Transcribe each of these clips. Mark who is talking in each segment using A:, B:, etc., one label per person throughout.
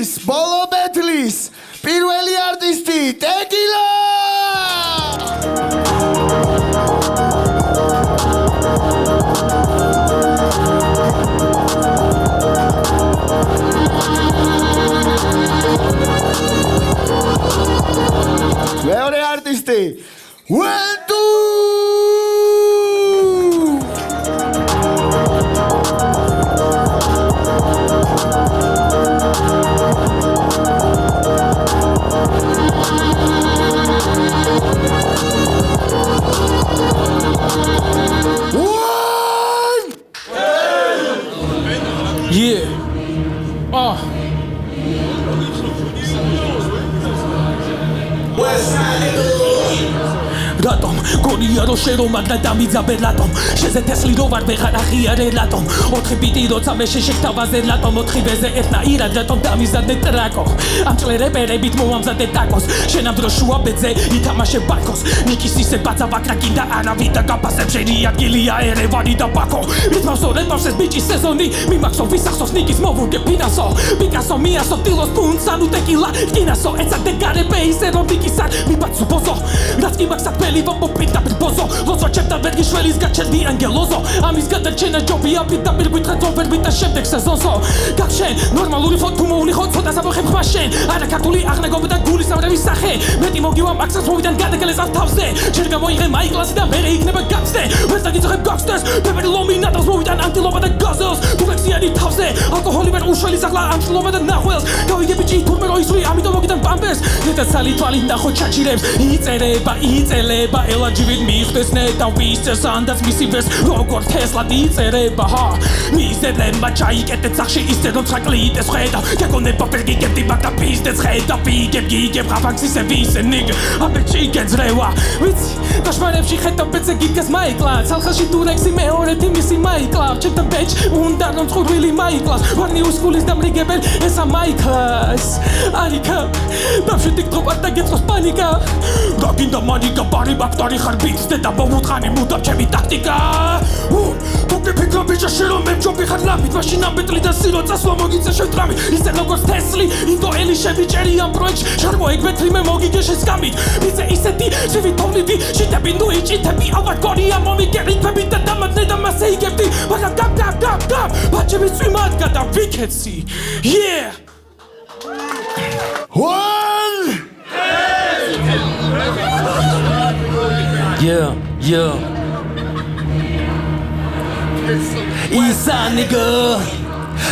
A: არის ბოლო ბეთლის პირველი არტისტი ტეკილა მეორე არტისტი ველტუ
B: Ratom, გონია რომ შერომაგდა დამიძაბერ ლატომ შეზე თესლი რო ვარ ვეღარ აღიარე ლატომ 4 ბიტი როცა მე შეშეკთავაზე ლატომ 4 ვეზე ერთნაირად რატომ დამიზადე ტრაკო ამ ჭლერებერებით მოვამზადე ტაკოს შენ ამ დროს შუა ბედზე ითამაშე ბაკოს ნიკის ისე ბაცა ვაკრაკი და არავი და გაფასებ შენი ადგილია ერევანი და ბაკო რითმავსო რეთმავსეს ბიჭის სეზონი მიმახსო ვისახსოს ნიკის მოვურგე ფინანსო პიკასო მიასო ტილოს პუნც ანუ ტეკილა კინასო ეცადე გარებე ისე რომ ნიკისარ მიბაცუ ბოზო რაც კი მაქვს საფელი ვამბობ ბოზო ლოცვა ჩემთან ვერ გიშველის გაჩერდი ანგელოზო ამის გადარჩენა ჯობია პირდაპირ გითხრათ ოვერბით და შემდეგ სეზონსო გახშენ ნორმალური ხო თუ მოუნიხო ცოტა სამხებ ხმაშენ არა ქართული აღნაგობა და გულის ამრევის სახე მეტი მოგივა მაქსას მოვიდან გადაგალეს ამ თავზე ჯერ გამოიღე მაიკლასი და მე იქნება გაცდე ვერ დაგიძახებ გახსდეს პეპერი ლომინატოს მოვიდან ანტილოპა და გაზელს თულექსიანი თავზე ალკოჰოლი ვერ უშველის ახლა ამ შლობა და ნახველს გავიგე ბიჭი თურმე რო ისვრი ამიტომ მოგიდან პამპეს ნეტა სალი თვალი ნახო ჩაჭირებს იწერება იწელება ელაჯივით მიხდეს ნეტა ვისწეს ანდაც მისი ვეს როგორ თესლა იწერება ჰა მიზერება ჩაიკეთეთ სახში ისე რომ ცაკლიტეს ხედავ გაგონება პერგიგებდი მაგდა პიზდეს ხედავ გიგებ ხაფანქსისე ვისე ნიგ აბეჭი გეძრევა ვიცი დაშმარებში ხედავ ბეცე გიგას მაიკლა ცალხაში დურექსი მეორეთი მისი მაიკლა ჩემთან ბეჭ უნდა რომ წყურვილი მაიკლას ვარნი უსკულის დამრიგებელ ესა მაიკლას არიკა ბავშვი ტიკტოკად და გეწყოს პანიკა რა გინდა მანიკა ბარი ბაქტორი ხარ ბიცდე და მომუთხანი მუდამ ჩემი ტაქტიკა უკვე ფიქრო ბიჭა შენ რომ მემჯობი ხარ ლამით მაშინ ამბეტლი და სირო წასვლა მოგიწე შევტრამი ისე როგორც თესლი ინდო ელი შევიჭერი ამ პროექტში შარბო ეგბეთრი მე მოგიგე შესკამით ვიზე ისეთი შევიტოვნიდი შიტები ნუ იჭითები ალბათ გორია მომიგერითები და დამადნე და მასე იგებდი მაგრამ გამ ბაჭები წვიმად გადა ვიქეცი yeah Yeah. Isa nigga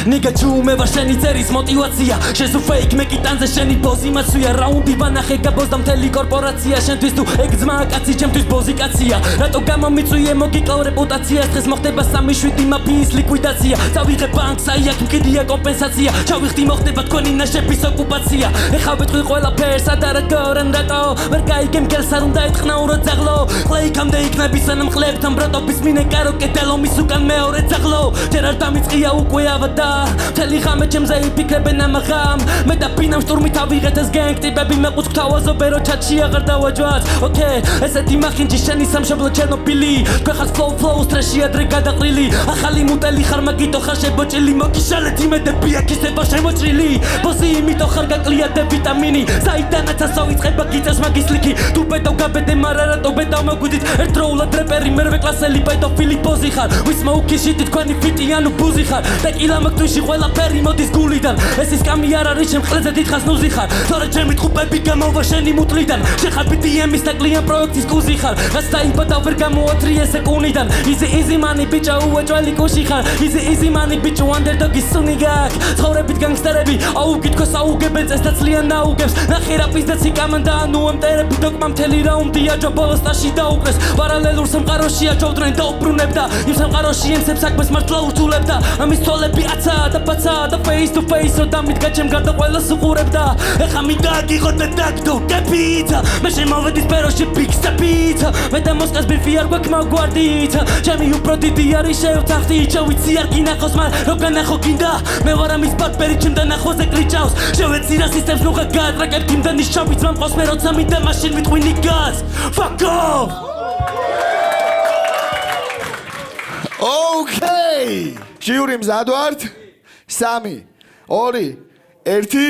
B: ჩუმე ვარ შენი წერის მოტივაცია შენ ფეიქ მე კიტანზე შენი ბოზი მაცვია რაუნდი ვანახე გაბოს და მთელი კორპორაცია შენთვის თუ ეგ ძმა კაცი ჩემთვის ბოზი კაცია რატო გამომიწვიე მოგიკლავ რეპუტაციას დღეს მოხდება 3-7 მაფიის ლიკვიდაცია წავიღე ბანკს აი აქ მკიდია კომპენსაცია ჩავიხდი მოხდება თქვენი ნაშების ოკუპაცია ეხა ვიტყვი ყველაფერს ადარაგორან რატო ვერ გაიგე მგელს არ უნდა ეთყნაურო ძაღლო ყლეიქამდე იქნები სანამ ყლებთან ბროტობის მინე კაროკე დელომის უკან მეორე ძაღლო ჯერ არ დამიწყია უკვე ავადა მთელი ხამე ჩემზე იფიქრებენ ამაღამ მე და ფინამ შტურმით ავიღეთ ეს გენგტიპები მეყუს გვთავაზობენ რომ ჩატში აღარ დავაჯვათ ოკეი ესეთი მახინჯი შენი სამშობლო ჩერნობილი თქვენ ხარ flow სტრეში ადრე გადაყრილი ახალი მუტელი ხარ მაგიტო ხარ შებოჭილი მოგიშალეთ იმედები აქ ისება შემოჭრილი ბოსი იმითო ხარ გაკლია დე ვიტამინი საიდანაც ასავიწყება გიწეს მაგის ლიკი თუ ბედავ გაბედე მარა რატო ბედავ მოგვიდით ერთდროულად რეპერი მერვე კლასელი პედოფილი ბოზი ხარ ვის მოუქიშით თქვენი ფიტი ანუ ბუზი ხარ ტეკილა მოგთვიში ყველაფერი მოდის გულიდან ეს ის კამი არ არის ჩემ ხლეზე დიდხანს ნუზი ხარ თორე ჩემი ტყუპები გამოვა შენი მუტლიდან შეხარ BDM-ის და კლიან პროექტის კუზი ხარ რაც დაიბადა ვერ გამოათრიე სეკუნიდან easy money ბიჭა უეჭველი კუში ხარ easy money ბიჭო underdog-ის სუნი გაკ ცხოვრებით განგსტერები აუგითქოს აუგებენ წეს და ძლიან აუგებს ნახე რა პიზდაცი კამანდა ანუ ამტერები დოკმა მთელი რაუნდია ჯობოს ტაში დაუკრეს პარალელურ სამყაროშია ჯოვდნენ და უბრუნებდა იმ სამყაროში ემსებს საქმეს მართლა ურთულებდა ამის თოლები აცა და ბაცა და face to face რომ დამიდგა ჩემ გარდა ყველას უყურებდა ეხა მინდა გიყოთ და დაგდო კეპიცა მე შემოვედი სფეროში ფიქსა პიცა მე და მოსკას ბიფი არ გვაქვს მაგვარდით ჩემი უფრო დიდი არის შევთახდი ჩავიცი არ გინახოს მარ რო განახო გინდა მე ვარ ამის პარტნერი ჩემთან ახლოზე კრიჭავს შევეცი რა სისტემს ნუღა გაატრაკებ გიმდანის შავიც მომყავს მე როცა მინდა მაშინ ვიტყვინი გას fuck off
A: Okay. ჟიური მზად ვართ? 3, 2, ერთი